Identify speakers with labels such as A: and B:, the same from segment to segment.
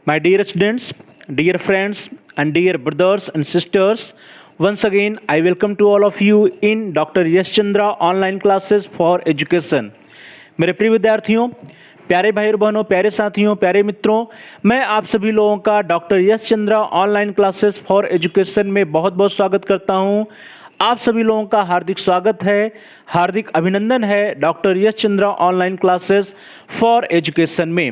A: My dear students, dear friends, and dear brothers and sisters, once again I welcome to all of you in Dr. Yash Chandra online classes for education. मेरे प्रिय विद्यार्थियों, प्यारे भाई और बहनों, प्यारे साथियों, प्यारे मित्रों, मैं आप सभी लोगों का doctor Yash Chandra online classes for education में बहुत बहुत स्वागत करता हूं। आप सभी लोगों का हार्दिक स्वागत है, हार्दिक अभिनंदन है doctor Yash Chandra online classes for education में।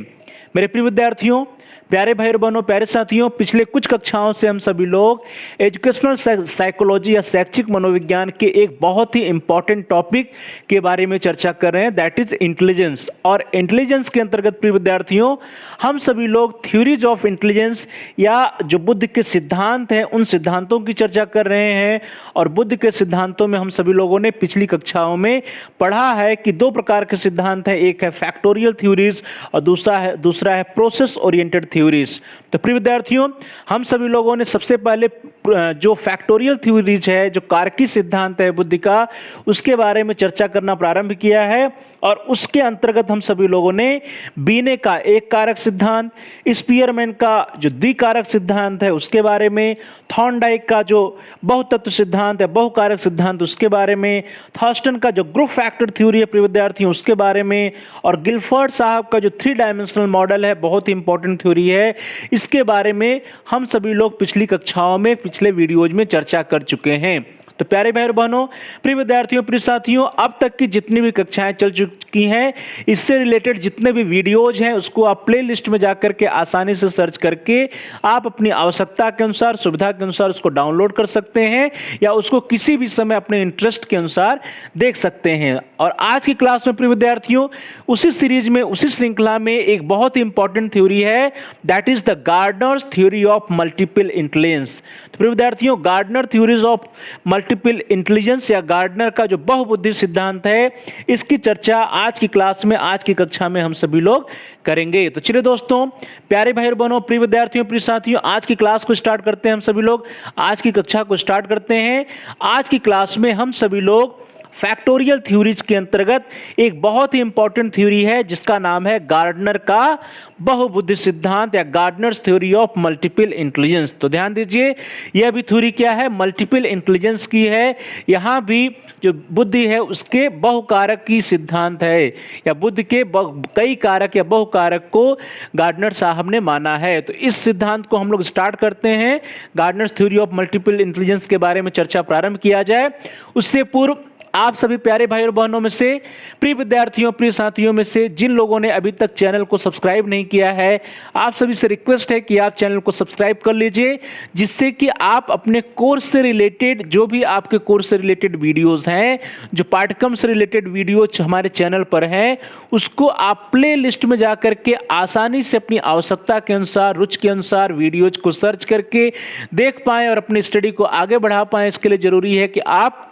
A: मेरे प्रिय विद्यार्थियों, प्यारे भाई और बहनों, प्यारे साथियों, पिछले कुछ कक्षाओं से हम सभी लोग एजुकेशनल साइकोलॉजी या शैक्षिक मनोविज्ञान के एक बहुत ही इंपॉर्टेंट टॉपिक के बारे में चर्चा कर रहे हैं, दैट इज इंटेलिजेंस। और इंटेलिजेंस के अंतर्गत प्रिय विद्यार्थियों, हम सभी लोग थ्योरीज ऑफ इंटेलिजेंस या जो बुद्ध के सिद्धांत हैं उन सिद्धांतों की चर्चा कर रहे हैं। और बुद्ध के सिद्धांतों में हम सभी लोगों ने पिछली कक्षाओं में पढ़ा है कि दो प्रकार के सिद्धांत हैं, एक है फैक्टोरियल थ्योरीज और दूसरा है प्रोसेस ओरिएंटेड थ्योरीज। तो प्रिय विद्यार्थियों, हम सभी लोगों ने सबसे पहले जो फैक्टोरियल थ्योरीज है, जो कारकी सिद्धांत है बुद्ध का, उसके बारे में चर्चा करना प्रारंभ किया है। और उसके अंतर्गत हम सभी लोगों ने बीने का एक कारक सिद्धांत, स्पीयरमैन का जो द्विकारक सिद्धांत है उसके बारे में, थॉर्नडाइक का जो बहुतत्व सिद्धांत है, बहुकारक सिद्धांत, उसके बारे में, थॉर्स्टन का जो ग्रुप फैक्टर थ्योरी है प्रिय विद्यार्थियों उसके बारे में, और गिलफर्ड साहब का जो 3 डायमेंशनल मॉडल है, बहुत ही इंपॉर्टेंट थ्योरी है, इसके बारे में हम सभी लोग पिछली कक्षाओं में, पिछले वीडियोज में चर्चा कर चुके हैं। तो प्यारे भाई और बहनों, प्रिय विद्यार्थियों, प्रिय साथियों, अब तक की जितनी भी कक्षाएं चल चुकी हैं, इससे रिलेटेड जितने भी वीडियोज हैं उसको आप प्ले लिस्ट में जाकर के आसानी से सर्च करके आप अपनी आवश्यकता के अनुसार, सुविधा के अनुसार उसको डाउनलोड कर सकते हैं या उसको किसी भी समय अपने इंटरेस्ट के अनुसार देख सकते हैं। और आज की क्लास में प्रिय विद्यार्थियों, उसी सीरीज में, उसी श्रृंखला में एक बहुत ही इंपॉर्टेंट थ्योरी है, that is the Gardner's theory of multiple intelligence. तो प्रिय विद्यार्थियों, Gardner theories of multiple intelligence या गार्डनर का जो बहुबुद्धि सिद्धांत है, इसकी चर्चा आज की क्लास में, आज की कक्षा में हम सभी लोग करेंगे। तो चलिए दोस्तों, प्यारे भाई और बहनों, प्रिय विद्यार्थियों, प्रिय साथियों, आज की क्लास को स्टार्ट करते हैं। हम सभी लोग आज की कक्षा को स्टार्ट करते हैं। आज की क्लास में हम सभी लोग फैक्टोरियल थ्योरीज के अंतर्गत एक बहुत ही इंपॉर्टेंट थ्योरी है जिसका नाम है गार्डनर का बहुबुद्धि सिद्धांत या Gardner's theory of multiple intelligence. तो ध्यान दीजिए, यह भी थ्योरी क्या है, मल्टीपल इंटेलिजेंस की है। यहां भी जो बुद्धि है उसके बहुकारक की सिद्धांत है, या बुद्ध के कई कारक या बहुकारक को गार्डनर साहब ने माना है। तो इस सिद्धांत को हम लोग स्टार्ट करते हैं। Gardner's theory of multiple intelligence के बारे में चर्चा प्रारंभ किया जाए उससे पूर्व आप सभी प्यारे भाई और बहनों में से, प्रिय विद्यार्थियों, प्रिय साथियों में से जिन लोगों ने अभी तक चैनल को सब्सक्राइब नहीं किया है, आप सभी से रिक्वेस्ट है कि आप चैनल को सब्सक्राइब कर लीजिए, जिससे कि आप अपने कोर्स से रिलेटेड, जो भी आपके कोर्स से रिलेटेड वीडियोस हैं, जो पाठ्यक्रम से रिलेटेड वीडियोज हमारे चैनल पर हैं, उसको आप प्ले लिस्ट में जाकर के आसानी से अपनी आवश्यकता के अनुसार, रुचि के अनुसार वीडियोज को सर्च करके देख पाएं और अपनी स्टडी को आगे बढ़ा पाएं। इसके लिए जरूरी है कि आप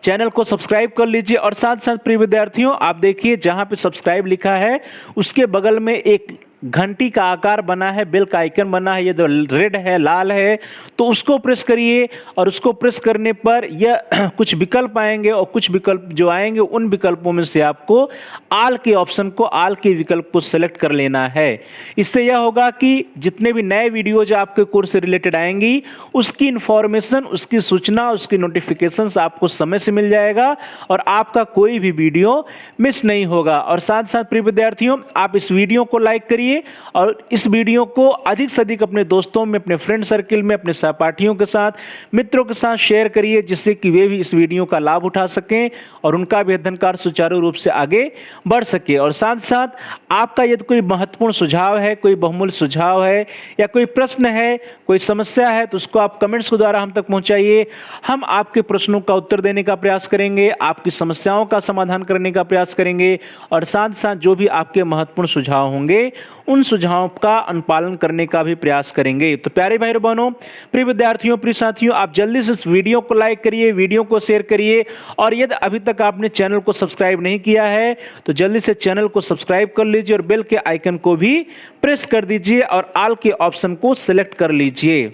A: चैनल को सब्सक्राइब कर लीजिए। और साथ साथ प्रिय विद्यार्थियों, आप देखिए जहां पे सब्सक्राइब लिखा है उसके बगल में एक घंटी का आकार बना है, बेल का आइकन बना है, ये जो रेड है, लाल है, तो उसको प्रेस करिए। और उसको प्रेस करने पर यह कुछ विकल्प आएंगे और कुछ विकल्प जो आएंगे उन विकल्पों में से आपको आल के ऑप्शन को, आल के विकल्प को सेलेक्ट कर लेना है। इससे यह होगा कि जितने भी नए वीडियोज आपके कोर्स से रिलेटेड आएंगी उसकी इंफॉर्मेशन, उसकी सूचना, उसकी नोटिफिकेशन आपको समय से मिल जाएगा और आपका कोई भी वीडियो मिस नहीं होगा। और साथ साथ प्रिय विद्यार्थियों, आप इस वीडियो को लाइक करिए और इस वीडियो को अधिक से अधिक अपने दोस्तों में, अपने फ्रेंड सर्किल में, अपने सहपाठियों के साथ, मित्रों के साथ शेयर करिए, जिससे कि वे भी इस वीडियो का लाभ उठा सकें और उनका भी अध्ययन कार्य सुचारू रूप से आगे बढ़ सके। और साथ साथ आपका यदि कोई महत्वपूर्ण सुझाव है, कोई बहुमूल्य सुझाव है या कोई प्रश्न है, कोई समस्या है, तो उसको आप कमेंट्स के द्वारा हम तक पहुंचाइए। हम आपके प्रश्नों का उत्तर देने का प्रयास करेंगे, आपकी समस्याओं का समाधान करने का प्रयास करेंगे और साथ साथ जो भी आपके महत्वपूर्ण सुझाव होंगे उन सुझावों का अनुपालन करने का भी प्रयास करेंगे। तो प्यारे भाई बहनों, प्रिय विद्यार्थियों, प्रिय साथियों, आप जल्दी से इस वीडियो को लाइक करिए, वीडियो को शेयर करिए और यदि अभी तक आपने चैनल को सब्सक्राइब नहीं किया है तो जल्दी से चैनल को सब्सक्राइब कर लीजिए और बेल के आइकन को भी प्रेस कर दीजिए और ऑल के ऑप्शन को सिलेक्ट कर लीजिए।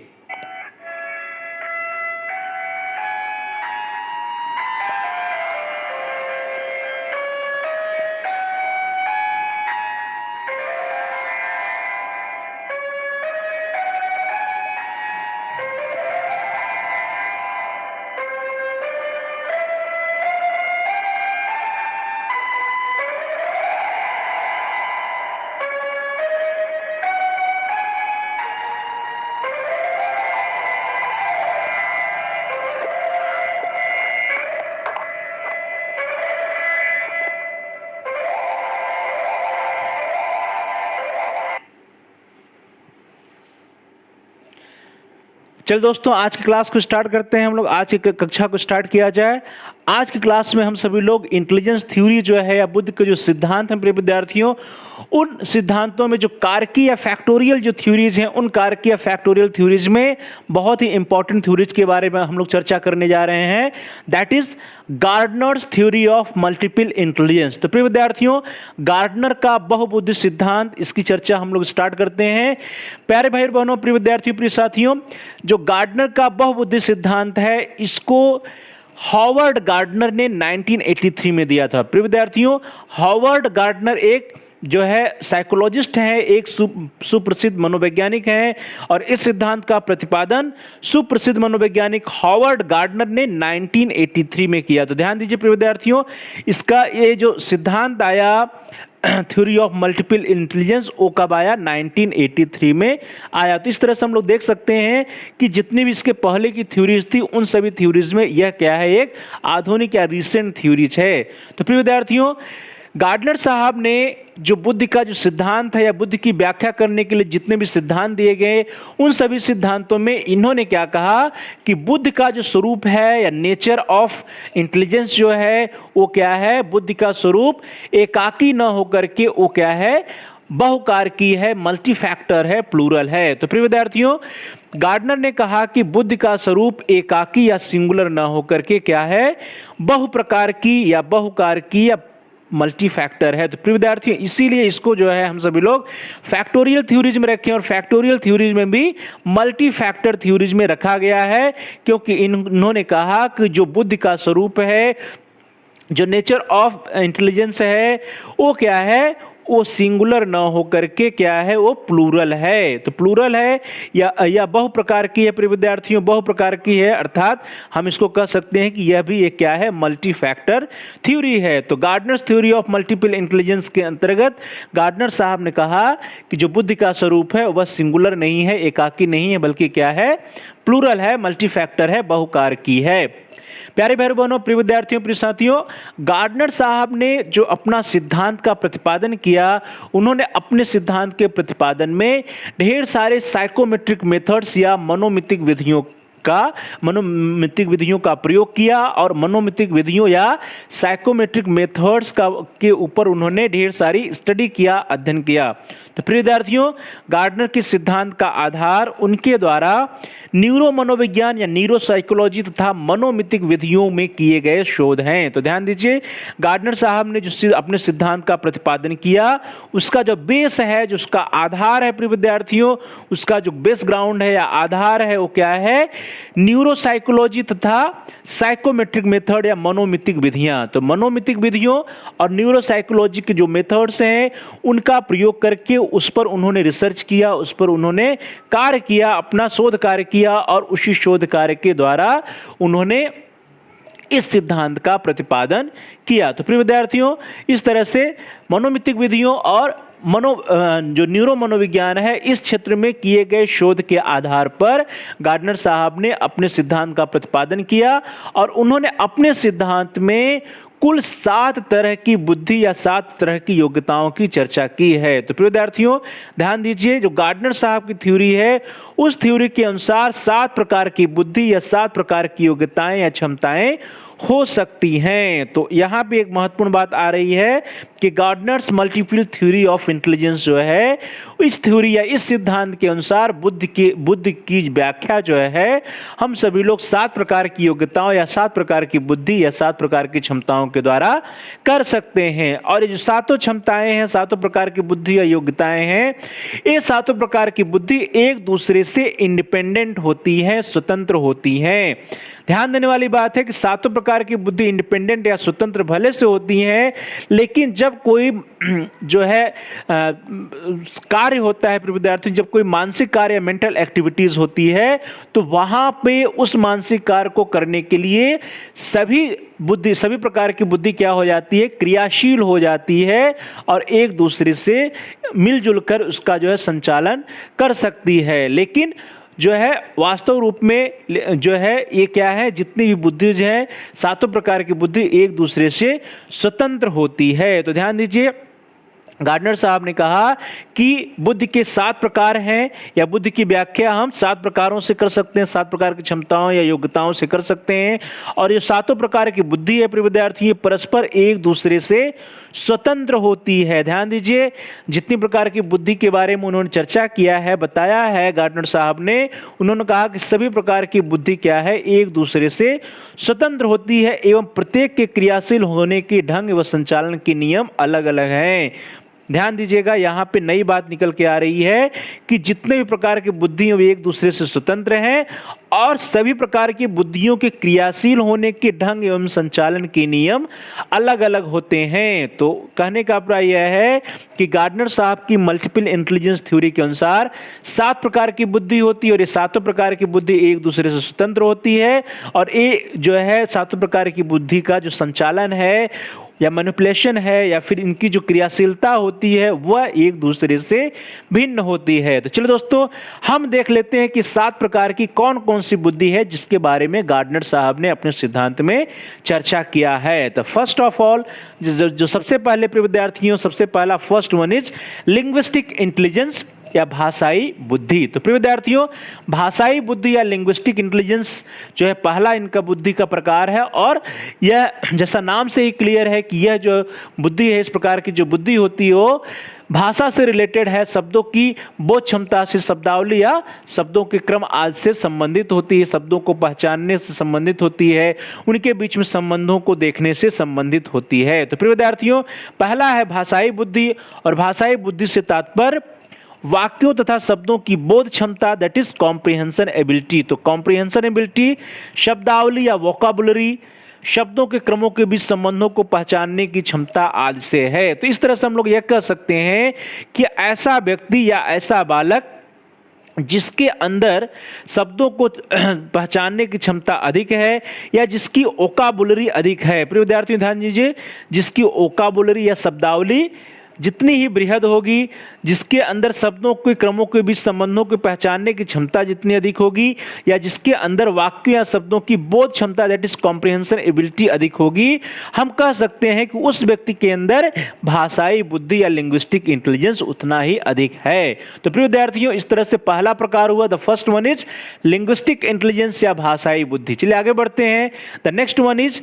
A: चल दोस्तों, आज की क्लास को स्टार्ट करते हैं। हम लोग आज की कक्षा को स्टार्ट किया जाए। आज की क्लास में हम सभी लोग इंटेलिजेंस थ्योरी जो है या बुद्ध के जो सिद्धांत हैं प्रिय विद्यार्थियों, उन सिद्धांतों में जो कारकी या फैक्टोरियल जो थ्योरीज हैं, उन कारकी या फैक्टोरियल थ्योरीज में बहुत ही इंपॉर्टेंट थ्योरीज के बारे में हम लोग चर्चा करने जा रहे हैं। That is Gardner's theory of multiple intelligence. तो प्रिय विद्यार्थियों, गार्डनर का बहुबुद्धि सिद्धांत, इसकी चर्चा हम लोग स्टार्ट करते हैं। प्यारे भाई बहनों, प्रिय विद्यार्थियों, प्रिय साथियों, जो गार्डनर का बहुबुद्धि सिद्धांत है, इसको हॉवर्ड गार्डनर ने 1983 में दिया था। प्रिय विद्यार्थियों, हॉवर्ड गार्डनर एक जो है साइकोलॉजिस्ट है, एक सुप्रसिद्ध मनोवैज्ञानिक है, और इस सिद्धांत का प्रतिपादन सुप्रसिद्ध मनोवैज्ञानिक हॉवर्ड गार्डनर ने 1983 में किया। तो ध्यान दीजिए प्रिय विद्यार्थियों, इसका ये जो सिद्धांत आया थ्योरी ऑफ मल्टीपल इंटेलिजेंस, वो कब आया? 1983 में आया। तो इस तरह से हम लोग देख सकते हैं कि जितनी भी इसके पहले की थ्योरीज थी, उन सभी थ्योरीज में यह क्या है? एक आधुनिक या रिसेंट थ्योरीज है। तो प्रिय विद्यार्थियों, गार्डनर साहब ने जो बुद्ध का जो सिद्धांत है या बुद्ध की व्याख्या करने के लिए जितने भी सिद्धांत दिए गए, उन सभी सिद्धांतों में इन्होंने क्या कहा कि बुद्ध का जो स्वरूप है या नेचर ऑफ इंटेलिजेंस जो है, वो क्या है? बुद्ध का स्वरूप एकाकी न होकर के वो क्या है? बहुकारकी है, मल्टी फैक्टर है, प्लूरल है। तो प्रिय विद्यार्थियों, गार्डनर ने कहा कि बुद्ध का स्वरूप एकाकी या सिंगुलर न होकर के क्या है? बहुप्रकार की या बहुकारकी या मल्टी फैक्टर है। तो प्रिय विद्यार्थियों, इसीलिए इसको जो है हम सभी लोग फैक्टोरियल थ्योरीज में रखें, और फैक्टोरियल थ्योरीज में भी मल्टी फैक्टर थ्योरीज में रखा गया है, क्योंकि इन्होंने कहा कि जो बुद्ध का स्वरूप है, जो नेचर ऑफ इंटेलिजेंस है, वो क्या है? वो सिंगुलर ना होकर के क्या है? वो प्लूरल है। तो प्लूरल है या बहु प्रकार की है प्रिय विद्यार्थियों, बहु प्रकार की है, अर्थात हम इसको कह सकते हैं कि यह भी एक क्या है? मल्टी फैक्टर थ्योरी है। तो Gardner's theory of multiple intelligence के अंतर्गत गार्डनर साहब ने कहा कि जो बुद्ध का स्वरूप है वह सिंगुलर नहीं है, एकाकी नहीं है, बल्कि क्या है? प्लूरल है, मल्टी फैक्टर है, बहुकार की है। प्यारे भाई बहनों, प्रिय विद्यार्थियों, प्रिय साथियों, गार्डनर साहब ने जो अपना सिद्धांत का प्रतिपादन किया, उन्होंने अपने सिद्धांत के प्रतिपादन में ढेर सारे साइकोमेट्रिक मेथड्स या मनोमितिक विधियों का प्रयोग किया, और मनोमितिक विधियों या साइकोमेट्रिक मेथड्स के ऊपर उन्होंने ढेर सारी स्टडी किया, अध्ययन किया। तो प्रिय विद्यार्थियों, गार्डनर के सिद्धांत का आधार उनके द्वारा न्यूरो मनोविज्ञान या न्यूरो साइकोलॉजी तथा मनोमितिक विधियों में किए गए शोध हैं। तो ध्यान दीजिए, गार्डनर साहब ने जो अपने सिद्धांत का प्रतिपादन किया, उसका जो बेस है, जो उसका आधार है प्रिय विद्यार्थियों, उसका जो बेस ग्राउंड है या आधार है, वो क्या है? न्यूरो साइकोलॉजी तथा साइकोमेट्रिक मेथड या मनोमितिक विधियां। तो मनोमितिक विधियों और न्यूरो साइकोलॉजी के जो मेथड्स हैं, उनका प्रयोग करके उस पर उन्होंने रिसर्च किया, उस पर उन्होंने कार्य किया, अपना शोध कार्य किया, और उसी शोध कार्य के द्वारा उन्होंने इस सिद्धांत का प्रतिपादन किया। तो प्रिय विद्यार्थियों, इस तरह से मनोमितिक विधियों और जो न्यूरो मनोविज्ञान है, इस क्षेत्र में किए गए शोध के आधार पर गार्डनर साहब ने अपने सिद्धांत का प्रतिपादन किया, और उन्होंने अपने सिद्धांत में कुल 7 तरह की बुद्धि या 7 तरह की योग्यताओं की चर्चा की है। तो प्रिय विद्यार्थियों, ध्यान दीजिए, जो गार्डनर साहब की थ्योरी है, उस थ्योरी के अनुसार 7 प्रकार की बुद्धि या 7 प्रकार की योग्यताएं या क्षमताएं हो सकती हैं। तो यहाँ पे एक महत्वपूर्ण बात आ रही है कि Gardner's multiple theory of intelligence जो है, इस थ्योरी या इस सिद्धांत के अनुसार बुद्ध की व्याख्या जो है, हम सभी लोग 7 प्रकार की योग्यताओं या 7 प्रकार की बुद्धि या 7 प्रकार की क्षमताओं के द्वारा कर सकते हैं। और ये जो 7 क्षमताएं हैं, 7 प्रकार की बुद्धि या योग्यताएं हैं, ये 7 प्रकार की बुद्धि एक दूसरे से इंडिपेंडेंट होती है, स्वतंत्र होती हैं। ध्यान देने वाली बात है कि 7 प्रकार की बुद्धि इंडिपेंडेंट या स्वतंत्र भले से होती हैं, लेकिन जब कोई जो है कार्य होता है विद्यार्थी, जब कोई मानसिक कार्य या मेंटल एक्टिविटीज होती है, तो वहां पे उस मानसिक कार्य को करने के लिए सभी प्रकार की बुद्धि क्या हो जाती है? क्रियाशील हो जाती है, और एक दूसरे से मिलजुल कर उसका जो है संचालन कर सकती है। लेकिन जो है वास्तव रूप में जो है ये क्या है? जितनी भी बुद्धि है, 7 प्रकार की बुद्धि एक दूसरे से स्वतंत्र होती है। तो ध्यान दीजिए, गार्डनर साहब ने कहा कि बुद्धि के 7 प्रकार हैं, या बुद्धि की व्याख्या हम 7 प्रकारों से कर सकते हैं, 7 प्रकार की क्षमताओं या योग्यताओं से कर सकते हैं। और ये सातों प्रकार की बुद्धि है प्रिय विद्यार्थी, ये परस्पर एक दूसरे से स्वतंत्र होती है। ध्यान दीजिए, जितनी प्रकार की बुद्धि के बारे में उन्होंने चर्चा किया है, बताया है गार्डनर साहब ने, उन्होंने कहा कि सभी प्रकार की बुद्धि क्या है, एक दूसरे से स्वतंत्र होती है एवं प्रत्येक के क्रियाशील होने के ढंग व संचालन के नियम अलग अलग हैं। ध्यान दीजिएगा, यहाँ पे नई बात निकल के आ रही है कि जितने भी प्रकार की बुद्धि हैं वे एक दूसरे से स्वतंत्र हैं और सभी प्रकार की बुद्धियों के क्रियाशील होने के ढंग एवं संचालन के नियम अलग अलग होते हैं। तो कहने का अभिप्राय यह है कि गार्डनर साहब की मल्टीपल इंटेलिजेंस थ्योरी के अनुसार 7 प्रकार की बुद्धि होती है और ये सातों प्रकार की बुद्धि एक दूसरे से स्वतंत्र होती है, और ये जो है सातों प्रकार की बुद्धि का जो संचालन है या मैनिपुलेशन है या फिर इनकी जो क्रियाशीलता होती है वह एक दूसरे से भिन्न होती है। तो चलो दोस्तों, हम देख लेते हैं कि 7 प्रकार की कौन कौन सी बुद्धि है जिसके बारे में गार्डनर साहब ने अपने सिद्धांत में चर्चा किया है। तो फर्स्ट ऑफ ऑल, जो सबसे पहले प्रिय विद्यार्थियों, सबसे पहला first one is linguistic intelligence या भाषाई बुद्धि। तो प्रिय विद्यार्थियों, भाषाई बुद्धि या लिंग्विस्टिक इंटेलिजेंस जो है पहला इनका बुद्धि का प्रकार है, और यह जैसा नाम से ही क्लियर है कि यह जो बुद्धि है, इस प्रकार की जो बुद्धि होती है वो भाषा से रिलेटेड है, शब्दों की बोध क्षमता से, शब्दावली या शब्दों के क्रम आदि से संबंधित होती है, शब्दों को पहचानने से संबंधित होती है, उनके बीच में संबंधों को देखने से संबंधित होती है। तो प्रिय विद्यार्थियों, पहला है भाषाई बुद्धि, और भाषाई बुद्धि से तात्पर्य वाक्यों तथा शब्दों की बोध क्षमता, दैट इज कॉम्प्रिहेंशन एबिलिटी। तो कॉम्प्रिहेंशन एबिलिटी शब्दावली या वोकाबुलरी, शब्दों के क्रमों के बीच संबंधों को पहचानने की क्षमता आदि से है। तो इस तरह से हम लोग यह कह सकते हैं कि ऐसा व्यक्ति या ऐसा बालक जिसके अंदर शब्दों को पहचानने की क्षमता अधिक है या जिसकी वोकाबुलरी अधिक है, प्रिय विद्यार्थियों ध्यान दीजिए, जिसकी वोकाबुलरी या शब्दावली जितनी ही बृहद होगी, जिसके अंदर शब्दों के क्रमों के बीच संबंधों को पहचानने की क्षमता जितनी अधिक होगी, या जिसके अंदर वाक्य या शब्दों की बोध क्षमता, दैट इज कॉम्प्रिहेंशन एबिलिटी अधिक होगी, हम कह सकते हैं कि उस व्यक्ति के अंदर भाषाई बुद्धि या लिंग्विस्टिक इंटेलिजेंस उतना ही अधिक है। तो प्रिय विद्यार्थियों, इस तरह से पहला प्रकार हुआ, the first one is linguistic intelligence या भाषाई बुद्धि। चलिए आगे बढ़ते हैं। The next one is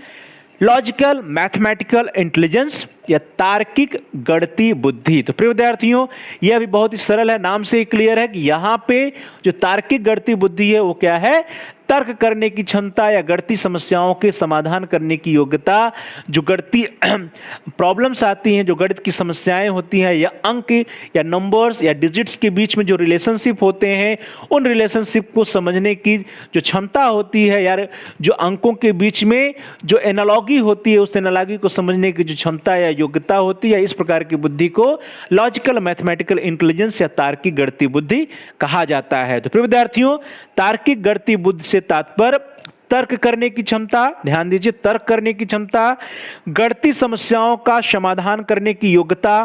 A: logical mathematical intelligence या तार्किक गणितीय बुद्धि। तो प्रिय विद्यार्थियों, यह भी बहुत ही सरल है, नाम से ही क्लियर है कि यहाँ पे जो तार्किक गणितीय बुद्धि है वो क्या है, तर्क करने की क्षमता या गणितीय समस्याओं के समाधान करने की योग्यता। जो गणितीय प्रॉब्लम्स आती हैं, जो गणित की समस्याएं होती हैं, या अंक या नंबर्स या डिजिट्स के बीच में जो रिलेशनशिप होते हैं, उन रिलेशनशिप को समझने की जो क्षमता होती है, यार जो अंकों के बीच में जो एनालॉगी होती है, उस एनालॉगी को समझने की जो क्षमता या योग्यता होती है, इस प्रकार की बुद्धि को लॉजिकल मैथमेटिकल इंटेलिजेंस या तार्किक गणितीय बुद्धि कहा जाता है। तो प्रिय विद्यार्थियों, तार्किक गणितीय बुद्धि से तात्पर्य तर्क करने की क्षमता, ध्यान दीजिए, तर्क करने की क्षमता, गणितीय समस्याओं का समाधान करने की योग्यता,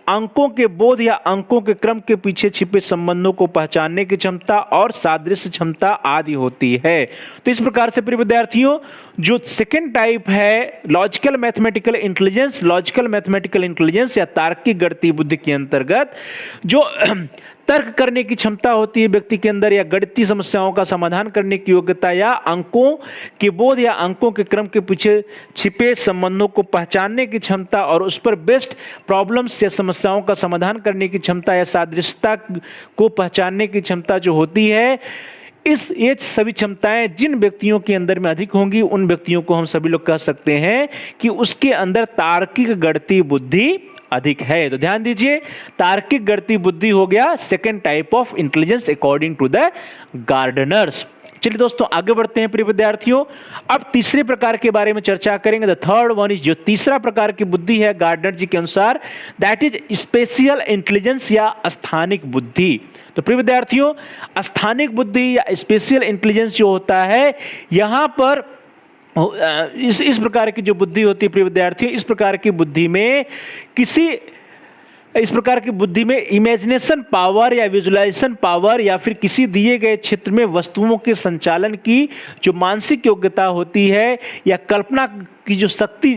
A: अंकों के बोध या अंकों के क्रम के पीछे छिपे संबंधों को पहचानने की क्षमता और सादृश्य क्षमता आदि होती है। तो इस प्रकार से प्रिय विद्यार्थियों, जो सेकंड टाइप है logical mathematical intelligence, logical mathematical intelligence या तार्किक गणितीय बुद्धि के अंतर्गत जो तर्क करने की क्षमता होती है व्यक्ति के अंदर, या गणितीय समस्याओं का समाधान करने की योग्यता, या अंकों के बोध या अंकों के क्रम के पीछे छिपे संबंधों को पहचानने की क्षमता और उस पर बेस्ड प्रॉब्लम्स या समस्याओं का समाधान करने की क्षमता या सादृश्यता को पहचानने की क्षमता जो होती है, ये सभी क्षमताएं जिन व्यक्तियों के अंदर में अधिक होंगी, उन व्यक्तियों को हम सभी लोग कह सकते हैं कि उसके अंदर तार्किक गणितीय बुद्धि अधिक है। तो ध्यान दीजिए, तार्किक गणितीय बुद्धि हो गया second type of intelligence according to the Gardner's. चलिए दोस्तों आगे बढ़ते हैं प्रिय विद्यार्थियों, अब तीसरे प्रकार के बारे में चर्चा करेंगे। द थर्ड वन इज, जो तीसरा प्रकार की बुद्धि है गार्डनर जी के अनुसार, दैट इज स्पेशियल इंटेलिजेंस या स्थानिक बुद्धि। तो प्रिय विद्यार्थियों, स्थानिक बुद्धि या स्पेशियल इंटेलिजेंस जो होता है, यहां पर इस प्रकार की जो बुद्धि होती है प्रिय विद्यार्थियों, इस प्रकार की बुद्धि में इस प्रकार की बुद्धि में इमेजिनेशन पावर या विजुअलाइजेशन पावर या फिर किसी दिए गए क्षेत्र में वस्तुओं के संचालन की जो मानसिक योग्यता होती है, या कल्पना की जो शक्ति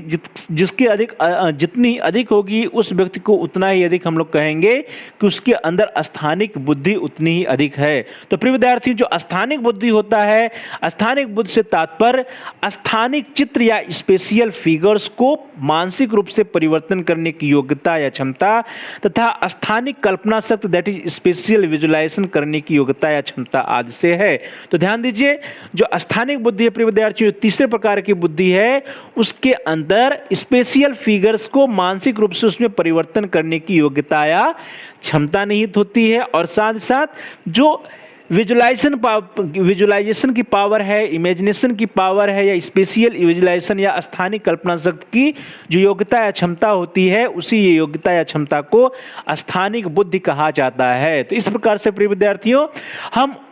A: जिसके अधिक जितनी अधिक होगी उस व्यक्ति को उतना ही अधिक हम लोग कहेंगे कि उसके अंदर स्थानिक बुद्धि उतनी ही अधिक है। तो प्रिय विद्यार्थियों, जो स्थानिक बुद्धि होता है, स्थानिक बुद्धि से तात्पर्य स्थानिक चित्र या स्पेशियल फिगर्स को मानसिक रूप से परिवर्तन करने की योग्यता या क्षमता तथा स्थानिक कल्पना शक्ति दैट इज स्पेशियल विजुलाइजेशन करने की योग्यता या क्षमता आदि से है। तो ध्यान दीजिए, जो स्थानिक बुद्धि है प्रिय विद्यार्थियों, तीसरे प्रकार की बुद्धि है, उसके अंदर स्पेशियल फिगर्स को मानसिक रूप से उसमें परिवर्तन करने की योग्यता या क्षमता निहित होती है। और साथ साथ जो विजुलाइजेशन की पावर है, इमेजिनेशन की पावर है, या स्पेशियल विजुलाइजेशन या स्थानिक कल्पना शक्ति की जो योग्यता या क्षमता होती है, उसी ये योग्यता या क्षमता को स्थानिक बुद्धि कहा जाता है। तो इस प्रकार से प्रिय विद्यार्थियों, हम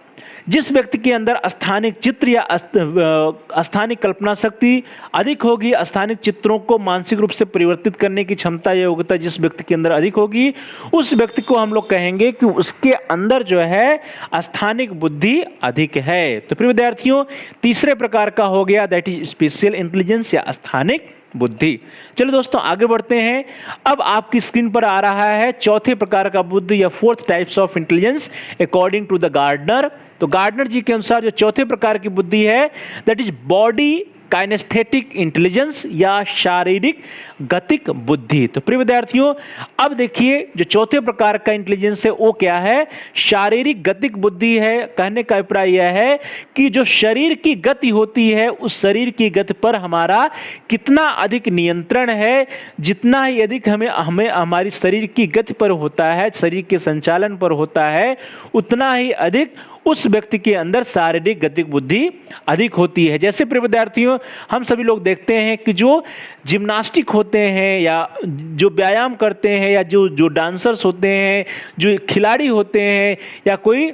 A: जिस व्यक्ति के अंदर स्थानिक चित्र या स्थानिक कल्पना शक्ति अधिक होगी, स्थानिक चित्रों को मानसिक रूप से परिवर्तित करने की क्षमता या योग्यता जिस व्यक्ति के अंदर अधिक होगी, उस व्यक्ति को हम लोग कहेंगे कि उसके अंदर जो है स्थानिक बुद्धि अधिक है। तो प्रिय विद्यार्थियों, तीसरे प्रकार का हो गया दैट इज स्पेशियल इंटेलिजेंस या स्थानिक बुद्धि। चलो दोस्तों, आगे बढ़ते हैं। अब आपकी स्क्रीन पर आ रहा है चौथे प्रकार का बुद्धि या fourth types of intelligence according to the Gardner. तो गार्डनर जी के अनुसार जो चौथे प्रकार की बुद्धि है that is body kinesthetic intelligence या शारीरिक गतिक बुद्धि। तो प्रिय विद्यार्थियों, अब देखिए जो चौथे प्रकार का इंटेलिजेंस है वो क्या है? शारीरिक गतिक बुद्धि है। कहने का अभिप्राय यह है कि जो शरीर की गति होती है, उस शरीर की गति पर हमारा कितना अधिक नियंत्रण है, जितना ही अधिक हमें हमारी शरीर की गति पर होता है, शरीर के संचालन पर होता है, उतना ही अधिक उस व्यक्ति के अंदर शारीरिक गतिक बुद्धि अधिक होती है। जैसे प्रिय विद्यार्थियों, हम सभी लोग देखते हैं कि जो जिम्नास्टिक होते हैं या जो व्यायाम करते हैं या जो डांसर्स होते हैं, जो खिलाड़ी होते हैं, या कोई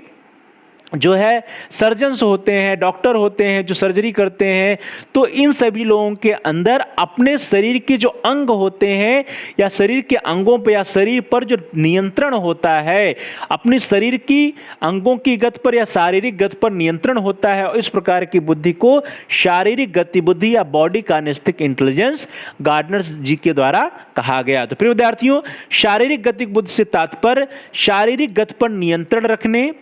A: जो है सर्जन्स होते हैं, डॉक्टर होते हैं जो सर्जरी करते हैं, तो इन सभी लोगों के अंदर अपने शरीर के जो अंग होते हैं या शरीर के अंगों पर या शरीर पर जो नियंत्रण होता है, अपने शरीर की अंगों की गति पर या शारीरिक गति पर नियंत्रण होता है। और इस प्रकार की बुद्धि को शारीरिक गति बुद्धि या body kinesthetic intelligence gardener ji के द्वारा कहा गया। तो प्रिय विद्यार्थियों, शारीरिक गतिक बुद्धि से तात्पर्य शारीरिक गति पर नियंत्रण रखने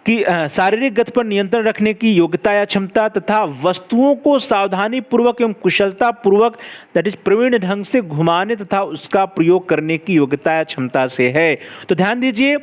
A: की शारीरिक गति पर नियंत्रण रखने की योग्यता या क्षमता तथा वस्तुओं को सावधानी पूर्वक एवं कुशलता पूर्वक दैट इज प्रवीण ढंग से घुमाने तथा उसका प्रयोग करने की योग्यता या क्षमता से है। तो ध्यान दीजिए,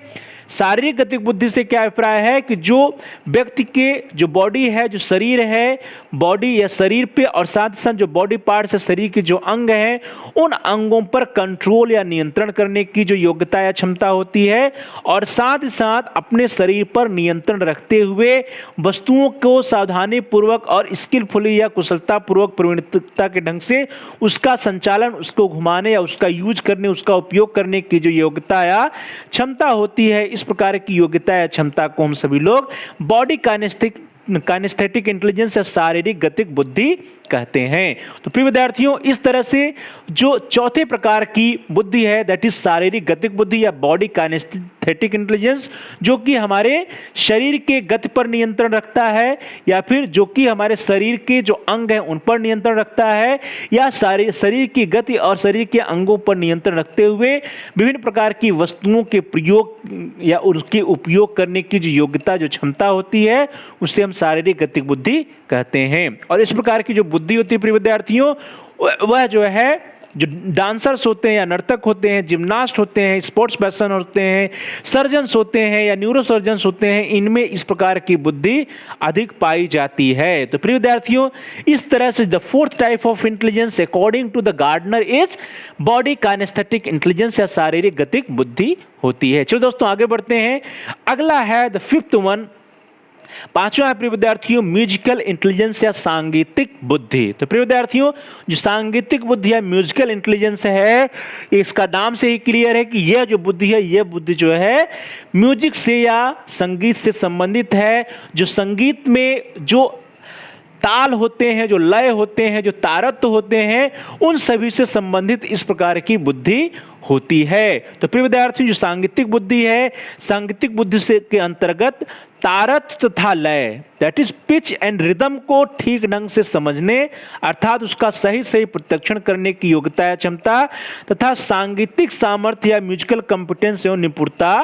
A: शारीरिक गतिक बुद्धि से क्या अभिप्राय है कि जो व्यक्ति के जो बॉडी है, जो शरीर है, बॉडी या शरीर पे और साथ साथ जो बॉडी पार्ट्स है, शरीर के जो अंग हैं, उन अंगों पर कंट्रोल या नियंत्रण करने की जो योग्यता या क्षमता होती है, और साथ ही साथ अपने शरीर पर नियंत्रण रखते हुए वस्तुओं को सावधानी पूर्वक और स्किलफुली या कुशलता पूर्वक प्रवीणता के ढंग से उसका संचालन, उसको घुमाने या उसका यूज करने, उसका उपयोग करने की जो योग्यता या क्षमता होती है, इस प्रकार की योग्यता या क्षमता को हम सभी लोग बॉडी काइनेस्थेटिक इंटेलिजेंस या शारीरिक गतिक बुद्धि कहते हैं। तो प्रिय विद्यार्थियों, इस तरह से जो चौथे प्रकार की बुद्धि है दैट इज शारीरिक गतिक बुद्धि या बॉडी काइनेस्थेटिक इंटेलिजेंस, जो कि हमारे शरीर के गति पर नियंत्रण रखता है, या फिर जो कि हमारे शरीर के जो अंग हैं उन पर नियंत्रण रखता है, या शरीर की गति और शरीर के अंगों पर नियंत्रण रखते हुए विभिन्न प्रकार की वस्तुओं के प्रयोग या उसके उपयोग करने की जो योग्यता, जो क्षमता होती है, उसे हम शारीरिक गतिक बुद्धि कहते हैं। और इस प्रकार की जो बुद्धि होती है प्रिय विद्यार्थियों, वह जो है जो डांसर्स होते हैं या नर्तक होते हैं, जिम्नास्ट होते हैं, स्पोर्ट्स पर्सन होते हैं, सर्जन्स होते हैं या न्यूरोसर्जन्स होते हैं, इनमें इस प्रकार की बुद्धि अधिक पाई जाती है। तो प्रिय विद्यार्थियों, इस तरह से the fourth type of intelligence according to the Gardner is body kinesthetic intelligence या शारीरिक गतिक बुद्धि होती है। चलो दोस्तों, आगे बढ़ते हैं। अगला है द फिफ्थ वन, पांचवा है प्रिय विद्यार्थियों म्यूजिकल इंटेलिजेंस या सांगीतिक बुद्धि। तो प्रिय विद्यार्थियों, जो सांगीतिक बुद्धि या म्यूजिकल इंटेलिजेंस है, इसका नाम से ही क्लियर है कि यह जो बुद्धि है, यह बुद्धि जो है म्यूजिक से या संगीत से संबंधित है। जो संगीत में जो ताल होते हैं, जो लय होते हैं, जो तारत्व होते हैं, उन सभी से संबंधित इस प्रकार की बुद्धि होती है। तो प्रिय विद्यार्थियों, जो सांगीतिक बुद्धि है, सांगीतिक बुद्धि से के अंतर्गत तारत तथा लय, that is pitch and rhythm को ठीक ढंग से समझने अर्थात उसका सही सही प्रत्यक्षण करने की योग्यता या क्षमता तथा सांगीतिक सामर्थ्य या म्यूजिकल कॉम्पिटेंस एवं निपुणता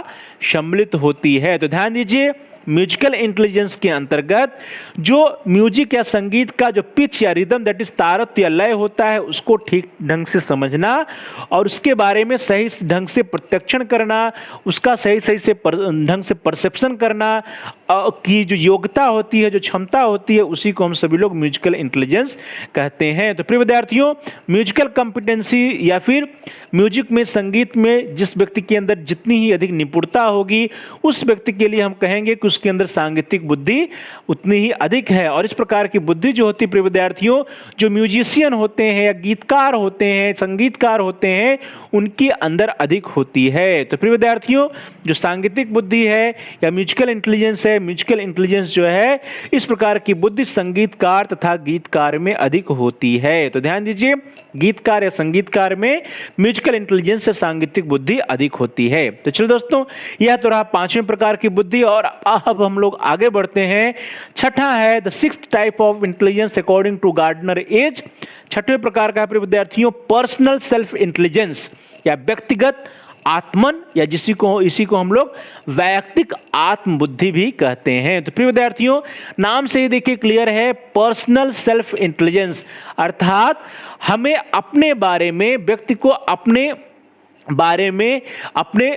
A: सम्मिलित होती है। तो ध्यान दीजिए, म्यूजिकल इंटेलिजेंस के अंतर्गत जो म्यूजिक या संगीत का जो पिच या रिदम, दैट इज तारत या लय होता है, उसको ठीक ढंग से समझना और उसके बारे में सही ढंग से प्रत्यक्षण करना, उसका सही सही से ढंग से परसेप्शन करना की जो योग्यता होती है, जो क्षमता होती है, उसी को हम सभी लोग म्यूजिकल इंटेलिजेंस कहते हैं। तो प्रिय विद्यार्थियों, म्यूजिकल कॉम्पिटेंसी या फिर म्यूजिक में, संगीत में जिस व्यक्ति के अंदर जितनी ही अधिक निपुणता होगी, उस व्यक्ति के लिए हम कहेंगे कि उसके अंदर सांगीतिक बुद्धि उतनी ही अधिक है। और इस प्रकार की बुद्धि जो होती है प्रिय विद्यार्थियों, जो म्यूजिशियन होते हैं या गीतकार होते हैं, संगीतकार होते हैं, उनके अंदर अधिक होती है। तो प्रिय विद्यार्थियों, जो सांगीतिक बुद्धि है या म्यूजिकल इंटेलिजेंस है, म्यूजिकल इंटेलिजेंस जो है, इस प्रकार की बुद्धि संगीतकार तथा गीतकार में अधिक होती है। तो ध्यान दीजिए, गीतकार या संगीतकार में म्यूजिकल इंटेलिजेंस से सांगीतिक बुद्धि अधिक होती है। तो चलो दोस्तों, यह तो रहा पांचवें प्रकार की बुद्धि और अब हम लोग आगे बढ़ते हैं। छठा है the sixth type of intelligence according to Gardner as. छठवें प्रकार का है विद्यार्थियों पर्सनल सेल्फ इंटेलिजेंस या व्यक्तिगत आत्मन या इसी को हम लोग वैयक्तिक आत्म बुद्धि भी कहते हैं। तो प्रिय विद्यार्थियों, नाम से ही देखिए क्लियर है, पर्सनल सेल्फ इंटेलिजेंस अर्थात हमें अपने बारे में, व्यक्ति को अपने बारे में, अपने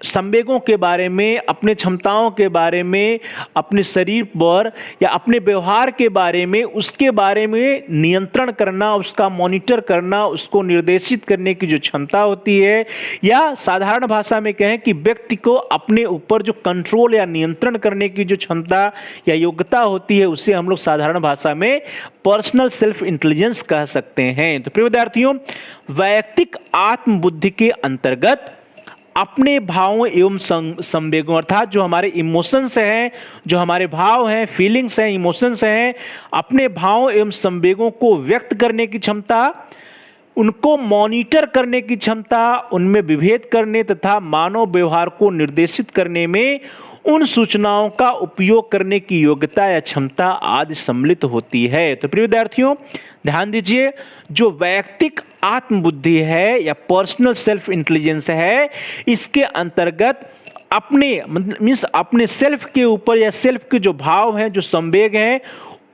A: संवेगों के बारे में, अपने क्षमताओं के बारे में, अपने शरीर पर या अपने व्यवहार के बारे में, उसके बारे में नियंत्रण करना, उसका मॉनिटर करना, उसको निर्देशित करने की जो क्षमता होती है, या साधारण भाषा में कहें कि व्यक्ति को अपने ऊपर जो कंट्रोल या नियंत्रण करने की जो क्षमता या योग्यता होती है, उसे हम लोग साधारण भाषा में पर्सनल सेल्फ इंटेलिजेंस कह सकते हैं। तो प्रिय विद्यार्थियों, वैयक्तिक आत्म बुद्धि के अंतर्गत अपने भावों एवं संवेगों अर्थात जो हमारे इमोशंस हैं, जो हमारे भाव हैं, फीलिंग्स हैं, इमोशंस हैं, अपने भावों एवं संवेगों को व्यक्त करने की क्षमता, उनको मॉनिटर करने की क्षमता, उनमें विभेद करने तथा मानव व्यवहार को निर्देशित करने में उन सूचनाओं का उपयोग करने की योग्यता या क्षमता आदि सम्मिलित होती है। तो प्रिय विद्यार्थियों, ध्यान दीजिए, जो वैयक्तिक आत्मबुद्धि है या पर्सनल सेल्फ इंटेलिजेंस है, इसके अंतर्गत अपने सेल्फ के ऊपर या सेल्फ के जो भाव हैं, जो संवेग हैं,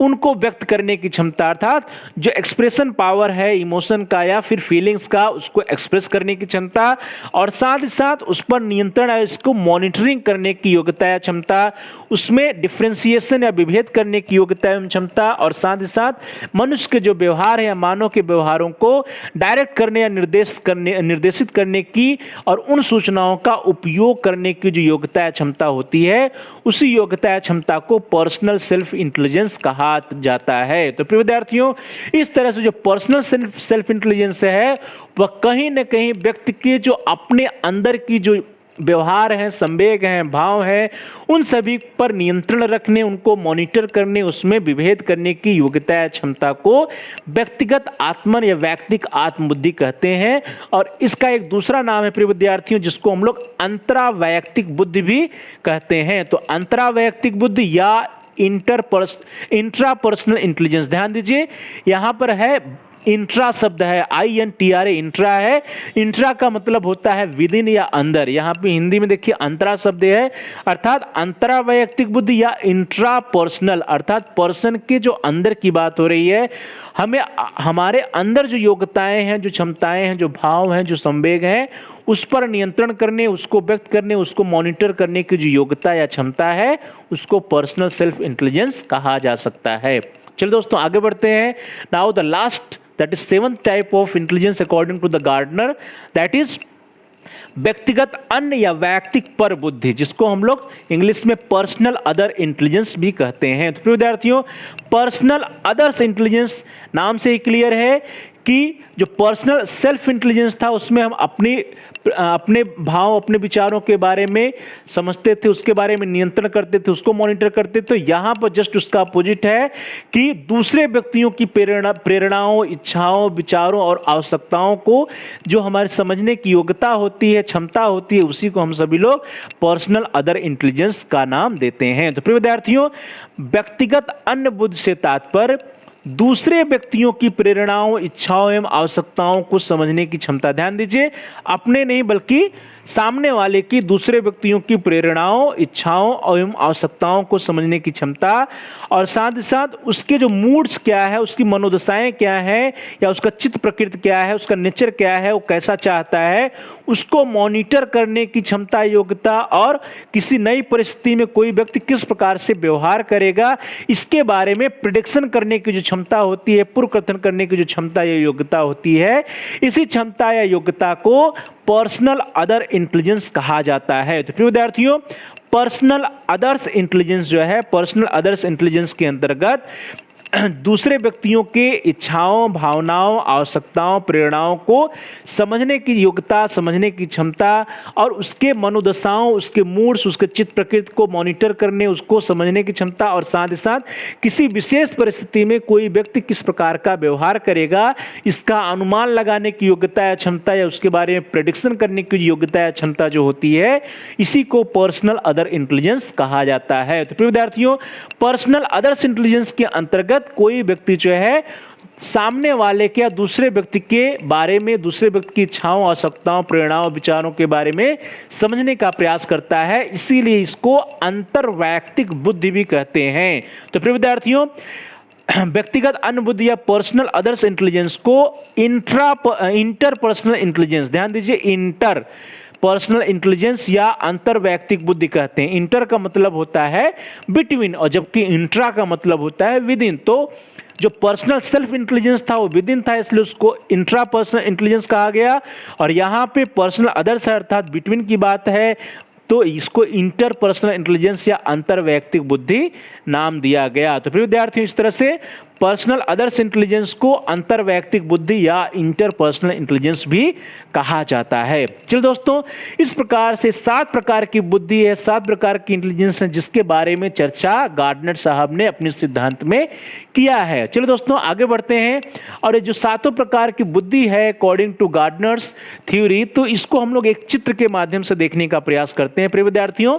A: उनको व्यक्त करने की क्षमता अर्थात जो एक्सप्रेशन पावर है इमोशन का या फिर फीलिंग्स का, उसको एक्सप्रेस करने की क्षमता और साथ ही साथ उस पर नियंत्रण है, इसको मॉनिटरिंग करने की योग्यता या क्षमता, उसमें डिफरेंशिएशन या विभेद करने की योग्यता एवं क्षमता और साथ ही साथ मनुष्य के जो व्यवहार है या मानव के व्यवहारों को डायरेक्ट करने या निर्देशित करने की और उन सूचनाओं का उपयोग करने की जो योग्यता या क्षमता होती है, उसी योग्यता या क्षमता को पर्सनल सेल्फ इंटेलिजेंस कहा जाता है। तो प्रिय विद्यार्थियों, इस तरह से जो पर्सनल सेल्फ इंटेलिजेंस है, वह कहीं न कहीं व्यक्ति के जो अपने अंदर की जो व्यवहार हैं, संवेग हैं, भाव हैं, उन सभी पर नियंत्रण रखने, उनको मॉनिटर करने, उसमें विभेद करने की योग्यता या क्षमता को व्यक्तिगत आत्मन या वैयक्तिक आत्मबुद्धि कहते हैं। और इसका एक दूसरा नाम है प्रिय विद्यार्थियों, जिसको हम लोग अंतरावैयक्तिक बुद्धि भी कहते हैं। तो अंतरावैयक्तिक बुद्धि या इंट्रापर्सनल इंटेलिजेंस, ध्यान दीजिए यहां पर है इंट्रा शब्द है, INTRA इंट्रा है। इंट्रा का मतलब होता है विदिन या अंदर, यहाँ पे हिंदी में देखिए अंतरा शब्द है, अर्थात अंतरावैयक्तिक बुद्धि या इंट्रा पर्सनल अर्थात पर्सन के जो अंदर की बात हो रही है। हमें हमारे अंदर जो योग्यताएं हैं, जो क्षमताएं हैं, जो भाव हैं, जो संवेग हैं, उस पर नियंत्रण करने, उसको व्यक्त करने, उसको मॉनिटर करने की जो योग्यता या क्षमता है, उसको पर्सनल सेल्फ इंटेलिजेंस कहा जा सकता है। चलिए दोस्तों आगे बढ़ते हैं। Now the last, that is seventh type of intelligence according to the Gardner, that is व्यक्तिगत अन्य या वैयक्तिक पर बुद्धि, जिसको हम लोग इंग्लिश में पर्सनल अदर इंटेलिजेंस भी कहते हैं। तो विद्यार्थियों, पर्सनल अदर्स इंटेलिजेंस नाम से ही क्लियर है कि जो पर्सनल सेल्फ इंटेलिजेंस था उसमें हम अपने भाव, अपने विचारों के बारे में समझते थे, उसके बारे में नियंत्रण करते थे, उसको मॉनिटर करते थे। तो यहाँ पर जस्ट उसका अपोजिट है कि दूसरे व्यक्तियों की प्रेरणाओं, इच्छाओं, विचारों और आवश्यकताओं को जो हमारे समझने की योग्यता होती है, क्षमता होती है, उसी को हम सभी लोग पर्सनल अदर इंटेलिजेंस का नाम देते हैं। तो प्रिय विद्यार्थियों, व्यक्तिगत अन्य बुद्धि से तात्पर्य दूसरे व्यक्तियों की प्रेरणाओं, इच्छाओं एवं आवश्यकताओं को समझने की क्षमता। ध्यान दीजिए, अपने नहीं बल्कि सामने वाले की, दूसरे व्यक्तियों की प्रेरणाओं, इच्छाओं एवं आवश्यकताओं को समझने की क्षमता, और साथ ही साथ उसके जो मूड्स क्या है, उसकी मनोदशाएं क्या है, या उसका चित्त प्रकृति क्या है, उसका नेचर क्या है, वो कैसा चाहता है, उसको मॉनिटर करने की क्षमता, योग्यता, और किसी नई परिस्थिति में कोई व्यक्ति किस प्रकार से व्यवहार करेगा, इसके बारे में प्रिडिक्शन करने की जो क्षमता होती है, पूर्व कथन करने की जो क्षमता या योग्यता होती है, इसी क्षमता या योग्यता को पर्सनल अदर इंटेलिजेंस कहा जाता है। तो प्रिय विद्यार्थियों, पर्सनल अदर्स इंटेलिजेंस जो है, पर्सनल अदर्स इंटेलिजेंस के अंतर्गत दूसरे व्यक्तियों के इच्छाओं, भावनाओं, आवश्यकताओं, प्रेरणाओं को समझने की योग्यता, समझने की क्षमता, और उसके मनोदशाओं, उसके मूड्स, उसके चित्त प्रकृति को मॉनिटर करने, उसको समझने की क्षमता, और साथ ही साथ किसी विशेष परिस्थिति में कोई व्यक्ति किस प्रकार का व्यवहार करेगा, इसका अनुमान लगाने की योग्यता या क्षमता, या उसके बारे में प्रेडिक्शन करने की योग्यता या क्षमता जो होती है, इसी को पर्सनल अदर इंटेलिजेंस कहा जाता है। तो प्रिय विद्यार्थियों, पर्सनल अदर्स इंटेलिजेंस के अंतर्गत कोई व्यक्ति जो है सामने वाले के या दूसरे व्यक्ति के बारे में, दूसरे व्यक्ति की इच्छाओं, आवश्यकताओं, प्रेरणाओं, विचारों के बारे में समझने का प्रयास करता है, इसीलिए इसको अंतर्वैयक्तिक बुद्धि भी कहते हैं। तो प्रिय विद्यार्थियों, व्यक्तिगत अन्य बुद्धि या पर्सनल अदर्स इंटेलिजेंस को इंटरपर्सनल इंटेलिजेंस, ध्यान दीजिए, इंटर पर्सनल इंटेलिजेंस या अंतर्वैयक्तिक बुद्धि कहते हैं। इंटर का मतलब होता है बिटवीन, और जबकि इंट्रा का मतलब होता है विद इन। तो जो पर्सनल सेल्फ इंटेलिजेंस था वो विद इन था, इसलिए उसको इंट्रा पर्सनल इंटेलिजेंस कहा गया, और यहाँ पे पर्सनल अदर्स अर्थात बिटवीन की बात है, तो इसको इंटरपर्सनल इंटेलिजेंस या अंतर्वैयक्तिक बुद्धि नाम दिया गया। तो प्रिय विद्यार्थियों, इस तरह से पर्सनल अदर्स इंटेलिजेंस को अंतर्वैयक्तिक बुद्धि या इंटरपर्सनल इंटेलिजेंस भी कहा जाता है। चलिए दोस्तों, इस प्रकार से 7 प्रकार की बुद्धि है, 7 प्रकार की इंटेलिजेंस है, जिसके बारे में चर्चा गार्डनर साहब ने अपने सिद्धांत में किया है। चलिए दोस्तों, आगे बढ़ते हैं, और ये जो 7 प्रकार की बुद्धि है अकॉर्डिंग टू गार्डनर्स थ्योरी, तो इसको हम लोग एक चित्र के माध्यम से देखने का प्रयास करते हैं। प्रिय विद्यार्थियों,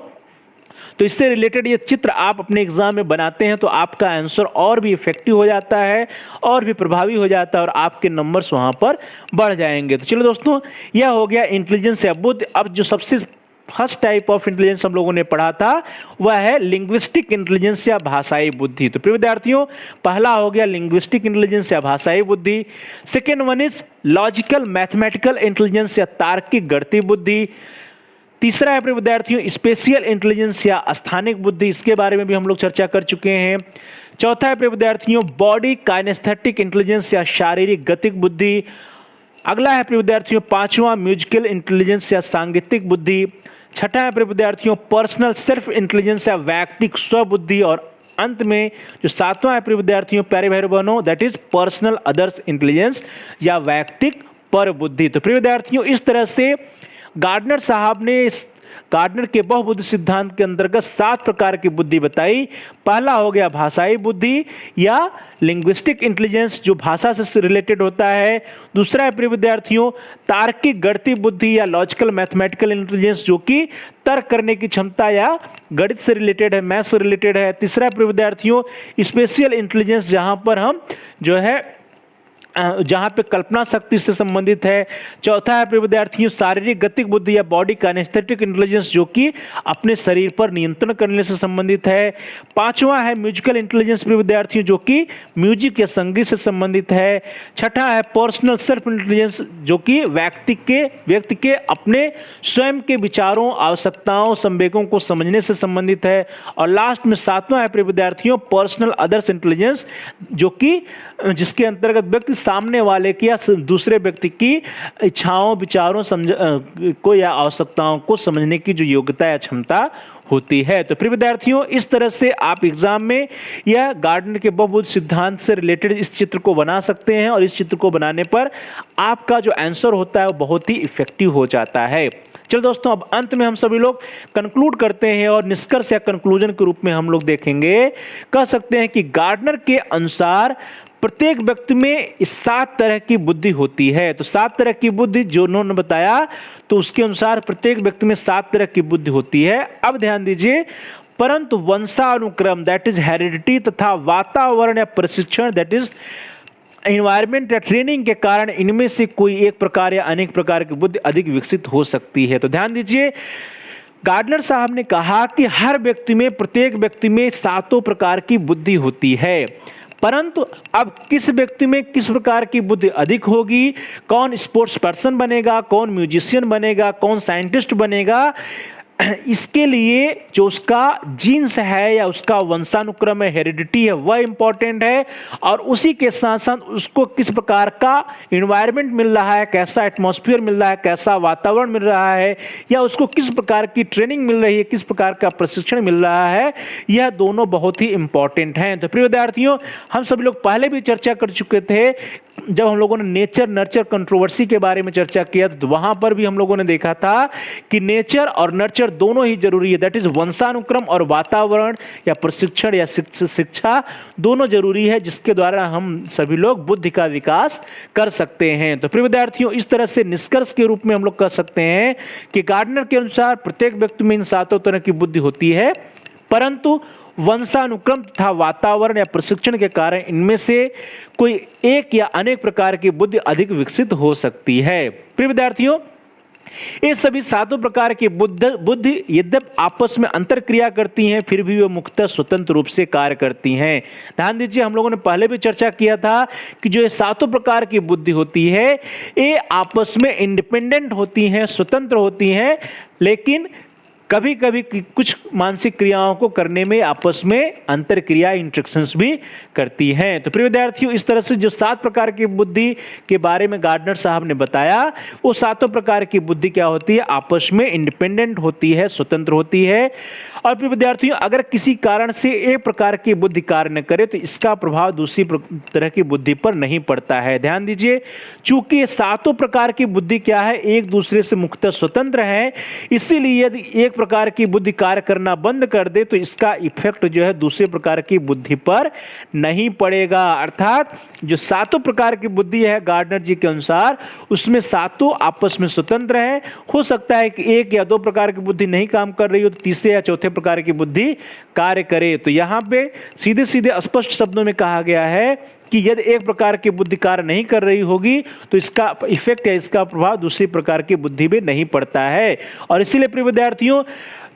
A: तो इससे रिलेटेड ये चित्र आप अपने एग्जाम में बनाते हैं तो आपका आंसर और भी इफेक्टिव हो जाता है, और भी प्रभावी हो जाता है, और आपके नंबर्स वहां पर बढ़ जाएंगे। तो चलो दोस्तों, यह हो गया इंटेलिजेंस या बुद्धि। अब जो सबसे फर्स्ट टाइप ऑफ इंटेलिजेंस हम लोगों ने पढ़ा था वह है लिंग्विस्टिक इंटेलिजेंस या भाषाई बुद्धि। तो प्रिय विद्यार्थियों, पहला हो गया लिंग्विस्टिक इंटेलिजेंस या भाषाई बुद्धि। Second one is logical mathematical intelligence या तार्किक गणितीय बुद्धि। तीसरा है प्रिय विद्यार्थियों स्पेशियल इंटेलिजेंस या स्थानिक बुद्धि, इसके बारे में भी हम लोग चर्चा कर चुके हैं। चौथा है प्रिय विद्यार्थियों बॉडी काइनेस्थेटिक इंटेलिजेंस या शारीरिक गतिक बुद्धि। अगला है प्रिय विद्यार्थियों पांचवा म्यूजिकल इंटेलिजेंस या सांगीतिक बुद्धि। छठा है प्रिय विद्यार्थियों पर्सनल सेल्फ इंटेलिजेंस या वैयक्तिक स्वबुद्धि। और अंत में जो सातवां है प्रिय विद्यार्थियों प्यारे भाई बहनों that is personal others intelligence या वैयक्तिक पर बुद्धि। तो प्रिय विद्यार्थियों, इस तरह से गार्डनर साहब ने गार्डनर के बहुबुद्धि सिद्धांत के अंतर्गत 7 प्रकार की बुद्धि बताई। पहला हो गया भाषाई बुद्धि या लिंग्विस्टिक इंटेलिजेंस, जो भाषा से रिलेटेड होता है। दूसरा है प्रिय विद्यार्थियों तार्किक गणितीय बुद्धि या लॉजिकल मैथमेटिकल इंटेलिजेंस, जो कि तर्क करने की क्षमता या गणित से रिलेटेड है, मैथ से रिलेटेड है। तीसरा प्रिय विद्यार्थियों स्पेशियल इंटेलिजेंस, जहां पर हम जो है जहां पे कल्पना शक्ति से संबंधित है। चौथा है प्रिय विद्यार्थियों शारीरिक गतिक बुद्धि या बॉडी काइनेस्थेटिक इंटेलिजेंस, जो कि अपने शरीर पर नियंत्रण करने से संबंधित है। पांचवा है म्यूजिकल इंटेलिजेंस प्रिय विद्यार्थियों, जो कि म्यूजिक या संगीत से संबंधित है। छठा है पर्सनल सेल्फ इंटेलिजेंस, जो कि व्यक्ति के अपने स्वयं के विचारों, आवश्यकताओं, संवेगों को समझने से संबंधित है। और लास्ट में सातवां है प्रिय विद्यार्थियों पर्सनल अदर्स इंटेलिजेंस, जो कि जिसके अंतर्गत व्यक्ति सामने वाले की या दूसरे व्यक्ति की इच्छाओं, विचारों, को या आवश्यकताओं को समझने की जो योग्यता या क्षमता होती है। तो प्रिय विद्यार्थियों, इस तरह से आप एग्जाम में या गार्डनर के बहुपद सिद्धांत से रिलेटेड इस चित्र को बना सकते हैं और इस चित्र को बनाने पर आपका जो आंसर होता है वो बहुत ही इफेक्टिव हो जाता है। चलो दोस्तों, अब अंत में हम सभी लोग कंक्लूड करते हैं और निष्कर्ष या कंक्लूजन के रूप में हम लोग देखेंगे, कह सकते हैं कि गार्डनर के अनुसार प्रत्येक व्यक्ति में 7 तरह की बुद्धि होती है। तो 7 तरह की बुद्धि जो उन्होंने बताया, तो उसके अनुसार प्रत्येक व्यक्ति में 7 तरह की बुद्धि होती है। अब ध्यान दीजिए, परंतु वंशानुक्रम दैट इज हेरिडिटी तथा वातावरण या प्रशिक्षण दैट इज एनवायरमेंट या ट्रेनिंग के कारण इनमें से कोई एक प्रकार या अनेक प्रकार की बुद्धि अधिक विकसित हो सकती है। तो ध्यान दीजिए, गार्डनर साहब ने कहा कि हर व्यक्ति में, प्रत्येक व्यक्ति में 7 प्रकार की बुद्धि होती है, परंतु अब किस व्यक्ति में किस प्रकार की बुद्धि अधिक होगी, कौन स्पोर्ट्स पर्सन बनेगा, कौन म्यूजिशियन बनेगा, कौन साइंटिस्ट बनेगा, इसके लिए जो उसका जीन्स है या उसका वंशानुक्रम है, हेरिडिटी है, वह इंपॉर्टेंट है। और उसी के साथ साथ उसको किस प्रकार का एनवायरनमेंट मिल रहा है, कैसा एटमॉस्फेयर मिल रहा है, कैसा वातावरण मिल रहा है, या उसको किस प्रकार की ट्रेनिंग मिल रही है, किस प्रकार का प्रशिक्षण मिल रहा है, यह दोनों बहुत ही इंपॉर्टेंट हैं। तो प्रिय विद्यार्थियों, हम सभी लोग पहले भी चर्चा कर चुके थे जब हम लोगों ने नेचर नर्चर कंट्रोवर्सी के बारे में चर्चा किया, तो वहां पर भी हम लोगों ने देखा था कि नेचर और नर्चर दोनों ही जरूरी है। दैट इज वंशानुक्रम और वातावरण या प्रशिक्षण या शिक्षा दोनों जरूरी है, जिसके द्वारा हम सभी लोग बुद्धि का विकास कर सकते हैं। तो प्रिय विद्यार्थियों, इस तरह से निष्कर्ष के रूप में हम लोग कह सकते हैं कि गार्डनर के अनुसार प्रत्येक व्यक्ति में इन 7 तरह की बुद्धि होती है, परंतु वंशानुक्रम तथा वातावरण या प्रशिक्षण के कारण इनमें से कोई एक या अनेक प्रकार की बुद्धि अधिक विकसित हो सकती है। प्रिय विद्यार्थियों, ये सभी 7 प्रकार की बुद्धि यद्यपि आपस में अंतर क्रिया करती हैं, फिर भी वे मुख्यतः स्वतंत्र रूप से कार्य करती हैं। ध्यान दीजिए, हम लोगों ने पहले भी चर्चा किया था कि जो ये 7 प्रकार की बुद्धि होती है, ये आपस में इंडिपेंडेंट होती हैं, स्वतंत्र होती हैं, लेकिन कभी कभी कुछ मानसिक क्रियाओं को करने में आपस में अंतर क्रिया, इंटरेक्शंस भी करती हैं। तो प्रिय विद्यार्थियों, इस तरह से जो 7 प्रकार की बुद्धि के बारे में गार्डनर साहब ने बताया, वो 7 प्रकार की बुद्धि क्या होती है, आपस में इंडिपेंडेंट होती है, स्वतंत्र होती है। और प्रिय विद्यार्थियों, अगर किसी कारण से एक प्रकार की बुद्धि कार्य न करे तो इसका प्रभाव दूसरी तरह की बुद्धि पर नहीं पड़ता है। ध्यान दीजिए, चूंकि ये 7 प्रकार की बुद्धि क्या है, एक दूसरे से मुख्यतः स्वतंत्र है, इसीलिए यदि एक प्रकार की बुद्धि कार्य करना बंद कर दे तो इसका इफेक्ट जो है दूसरे प्रकार की बुद्धि पर नहीं पड़ेगा। अर्थात जो 7 प्रकार की बुद्धि है गार्डनर जी के अनुसार, उसमें 7 आपस में स्वतंत्र है। हो सकता है कि 1 या 2 प्रकार की बुद्धि नहीं काम कर रही हो तो तीसरे या चौथे प्रकार की बुद्धि कार्य करे। तो यहां पे सीधे सीधे स्पष्ट शब्दों में कहा गया है कि यदि एक प्रकार की बुद्धि कार्य नहीं कर रही होगी तो इसका इफेक्ट या इसका प्रभाव दूसरी प्रकार की बुद्धि में नहीं पड़ता है। और इसीलिए प्रिय विद्यार्थियों,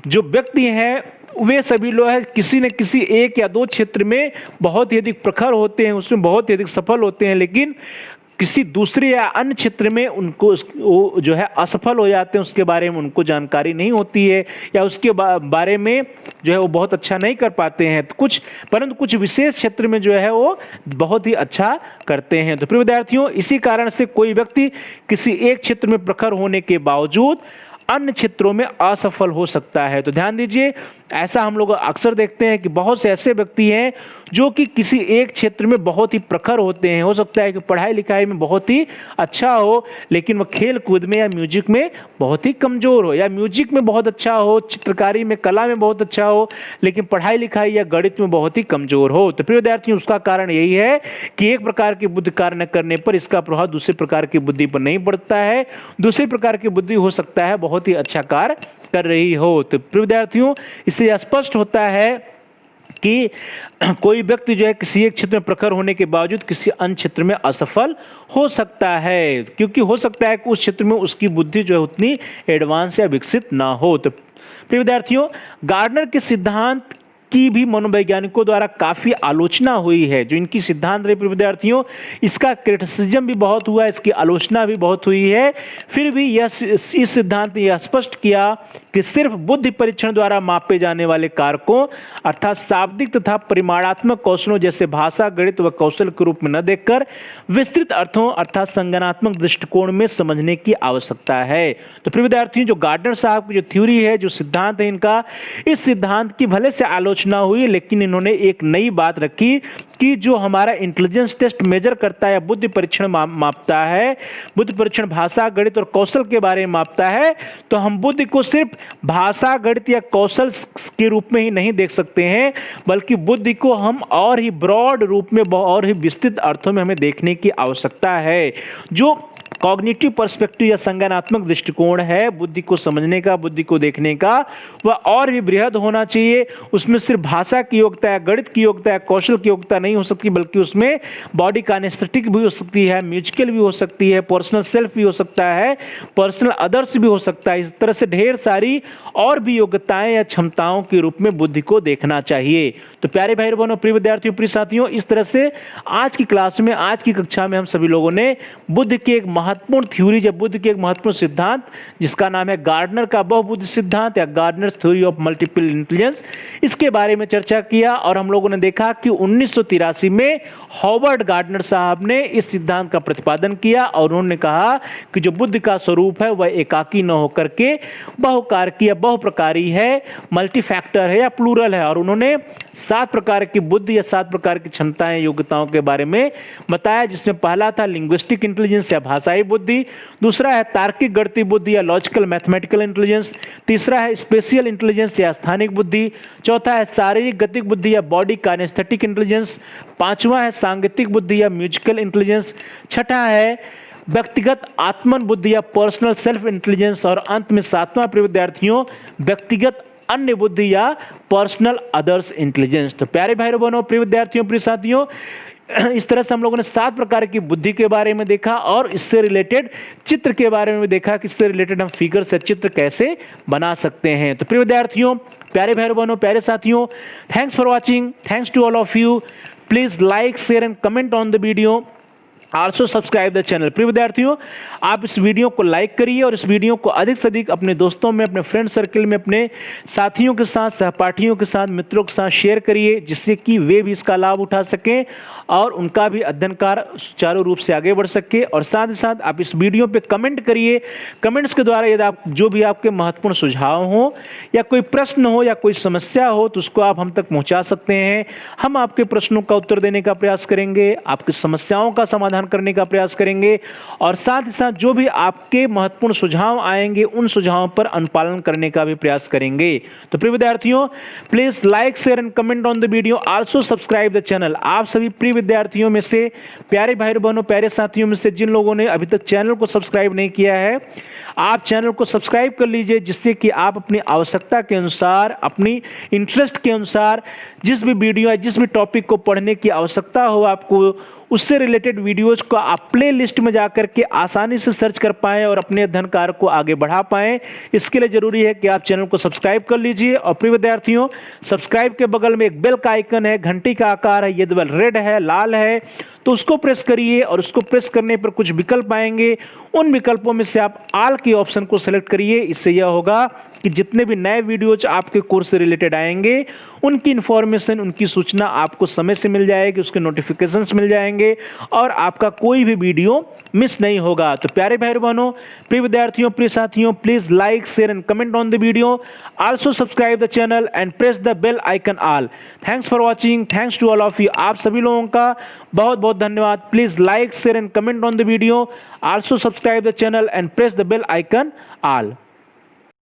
A: जो व्यक्ति हैं वे सभी लोग हैं किसी न किसी 1 या 2 क्षेत्र में बहुत ही अधिक प्रखर होते हैं, उसमें बहुत ही अधिक सफल होते हैं, लेकिन किसी दूसरे या अन्य क्षेत्र में उनको वो जो है असफल हो जाते हैं, उसके बारे में उनको जानकारी नहीं होती है, या उसके बारे में जो है वो बहुत अच्छा नहीं कर पाते हैं। तो परंतु कुछ विशेष क्षेत्र में जो है वो बहुत ही अच्छा करते हैं। तो प्रिय विद्यार्थियों, इसी कारण से कोई व्यक्ति किसी एक क्षेत्र में प्रखर होने के बावजूद अन्य क्षेत्रों में असफल हो सकता है। तो ध्यान दीजिए, ऐसा हम लोग अक्सर देखते हैं कि बहुत से ऐसे व्यक्ति हैं जो कि किसी एक क्षेत्र में बहुत ही प्रखर होते हैं। हो सकता है कि पढ़ाई लिखाई में बहुत ही अच्छा हो, लेकिन वह खेल कूद में या म्यूजिक में बहुत ही कमजोर हो, या म्यूजिक में बहुत अच्छा हो, चित्रकारी में, कला में बहुत अच्छा हो, लेकिन पढ़ाई लिखाई या गणित में बहुत ही कमजोर हो। तो प्रिय विद्यार्थियों, उसका कारण यही है कि एक प्रकार की बुद्धि कार्य न करने पर इसका प्रभाव दूसरे प्रकार की बुद्धि पर नहीं पड़ता है। दूसरी प्रकार की बुद्धि हो सकता है बहुत ही अच्छा कार्य कर रही हो। तो प्रिय विद्यार्थियों, इससे स्पष्ट होता है कि कोई व्यक्ति जो है किसी एक क्षेत्र में प्रखर होने के बावजूद किसी अन्य क्षेत्र में असफल हो सकता है, क्योंकि हो सकता है कि उस क्षेत्र में उसकी बुद्धि जो है उतनी एडवांस या विकसित ना हो। तो प्रिय विद्यार्थियों, गार्डनर के सिद्धांत की भी मनोवैज्ञानिकों द्वारा काफ़ी आलोचना हुई है। जो इनकी सिद्धांत रहे विद्यार्थियों, इसका क्रिटिसिज्म भी बहुत हुआ, इसकी आलोचना भी बहुत हुई है। फिर भी इस सिद्धांत ने यह स्पष्ट किया कि सिर्फ बुद्धि परीक्षण द्वारा मापे जाने वाले कारकों अर्थात शाब्दिक तथा परिमाणात्मक कौशलों जैसे भाषा, गणित व कौशल के रूप में न देखकर विस्तृत अर्थों अर्थात संज्ञानात्मक दृष्टिकोण में समझने की आवश्यकता है। तो प्रिय विद्यार्थियों, जो गार्डनर साहब की जो थ्योरी है, जो सिद्धांत है इनका, इस सिद्धांत की भले से आलोचना हुई, लेकिन इन्होंने एक नई बात रखी कि जो हमारा इंटेलिजेंस टेस्ट मेजर करता है, बुद्धि परीक्षण मापता है, बुद्धि परीक्षण भाषा, गणित और कौशल के बारे में मापता है, तो हम बुद्धि को सिर्फ भाषा, गणित या कौशल के रूप में ही नहीं देख सकते हैं, बल्कि बुद्धि को हम और ही ब्रॉड रूप में, और ही विस्तृत अर्थों में हमें देखने की आवश्यकता है। जो कॉग्निटिव पर्सपेक्टिव या संज्ञानात्मक दृष्टिकोण है बुद्धि को समझने का, बुद्धि को देखने का, वह और भी बृहद होना चाहिए। उसमें सिर्फ भाषा की योग्यता है, गणित की योग्यता है, कौशल की योग्यता नहीं हो सकती, बल्कि उसमें बॉडी काइनेस्थेटिक भी हो सकती है, म्यूजिकल भी हो सकती है, पर्सनल सेल्फ भी हो सकता है, पर्सनल अदर्स भी हो सकता है। इस तरह से ढेर सारी और भी योग्यताएं या क्षमताओं के रूप में बुद्धि को देखना चाहिए। तो प्यारे भाई बहनों, प्रिय विद्यार्थियों, प्रिय साथियों, इस तरह से आज की क्लास में, आज की कक्षा में हम सभी लोगों ने बुद्धि के एक महत्वपूर्ण थ्योरी, जब बुद्धि के एक महत्वपूर्ण सिद्धांत जिसका नाम है गार्डनर का बहुबुद्धि सिद्धांत या Gardner's theory of multiple intelligence, इसके बारे में चर्चा किया। और हम लोगों ने देखा कि 1983 में हॉवर्ड गार्डनर साहब ने इस सिद्धांत का प्रतिपादन किया और उन्होंने कहा कि जो बुद्धि का स्वरूप है वह एकाकी न होकर के बहुकारकी या बहुप्रकारी है, मल्टीफैक्टर है या प्लूरल है। और उन्होंने 7 प्रकार की बुद्धि या 7 प्रकार की क्षमताएं, योग्यताओं के बारे में बताया, जिसमें पहला था लिंग्विस्टिक इंटेलिजेंस या भाषाई बुद्धि, दूसरा है तार्किक गणितीय बुद्धि या लॉजिकल मैथमेटिकल इंटेलिजेंस, तीसरा है स्पेशियल इंटेलिजेंस या स्थानिक बुद्धि, चौथा है शारीरिक गतिक बुद्धि या बॉडी काइनेस्थेटिक इंटेलिजेंस, पांचवा है सांगीतिक बुद्धि या म्यूजिकल इंटेलिजेंस, छठा है व्यक्तिगत आत्मन बुद्धि या पर्सनल सेल्फ इंटेलिजेंस, और अंत में 7वां प्रिय विद्यार्थियों व्यक्तिगत अन्य बुद्धि या पर्सनल अदर्स इंटेलिजेंस। तो प्यारे भाई बहनों, प्रिय विद्यार्थियों, प्रिय साथियों, इस तरह से हम लोगों ने 7 प्रकार की बुद्धि के बारे में देखा और इससे रिलेटेड चित्र के बारे में देखा कि इससे रिलेटेड हम फिगर से चित्र कैसे बना सकते हैं। तो प्रिय विद्यार्थियों, प्यारे भाई बहनों, प्यारे साथियों, thanks for watching, thanks to all of you. Please like, share and comment on the video, also subscribe the channel. प्रिय विद्यार्थियों, आप इस वीडियो को लाइक करिए और इस वीडियो को अधिक से अधिक अपने दोस्तों में, अपने फ्रेंड सर्कल में, अपने साथियों के साथ, सहपाठियों के साथ, मित्रों के साथ शेयर करिए, जिससे कि वे भी इसका लाभ उठा सकें और उनका भी अध्ययन कार्य सुचारू रूप से आगे बढ़ सके। और साथ ही साथ आप इस वीडियो पे कमेंट करिए। कमेंट्स के द्वारा यदि आप जो भी आपके महत्वपूर्ण सुझाव हो या कोई प्रश्न हो या कोई समस्या हो तो उसको आप हम तक पहुंचा सकते हैं। हम आपके प्रश्नों का उत्तर देने का प्रयास करेंगे, आपकी समस्याओं का समाधान करने का प्रयास करेंगे और साथ ही साथ जो भी आपके महत्वपूर्ण सुझाव आएंगे उन सुझावों पर अनुपालन करने का भी प्रयास करेंगे। तो प्रिय विद्यार्थियों, please like, share and comment on the video, also subscribe the channel. आप सभी प्रिय विद्यार्थियों में से, प्यारे भाई बहनों, प्यारे साथियों में से जिन लोगों ने अभी तक चैनल को सब्सक्राइब नहीं किया है, आप चैनल को सब्सक्राइब कर लीजिए, जिससे कि आप अपनी आवश्यकता के अनुसार, अपनी इंटरेस्ट के अनुसार जिस भी वीडियो या जिस भी टॉपिक को पढ़ने की आवश्यकता हो आपको, उससे रिलेटेड वीडियोज को आप प्ले लिस्ट में जाकर के आसानी से सर्च कर पाएं और अपने अध्ययन कार्य को आगे बढ़ा पाएं। इसके लिए जरूरी है कि आप चैनल को सब्सक्राइब कर लीजिए। और प्रिय विद्यार्थियों, सब्सक्राइब के बगल में एक बेल का आइकन है, घंटी का आकार है, यदि वह रेड है, लाल है, तो उसको प्रेस करिए और उसको प्रेस करने पर कुछ विकल्प आएंगे। उन विकल्पों में से आप ऑल के ऑप्शन को सेलेक्ट करिए। इससे यह होगा कि जितने भी नए वीडियोज आपके कोर्स से रिलेटेड आएंगे उनकी इंफॉर्मेशन, उनकी सूचना आपको समय से मिल जाएगी, उसके नोटिफिकेशंस मिल जाएंगे और आपका कोई भी वीडियो मिस नहीं होगा। तो प्यारे भाई बहनों, प्रिय विद्यार्थियों, प्रिय साथियों, please like, share and comment on the video, also subscribe the channel and press the bell icon all. Thanks for watching, thanks to all of you. आप सभी लोगों का बहुत बहुत धन्यवाद। Please like, share and comment on the video, also subscribe the channel and press the bell icon all.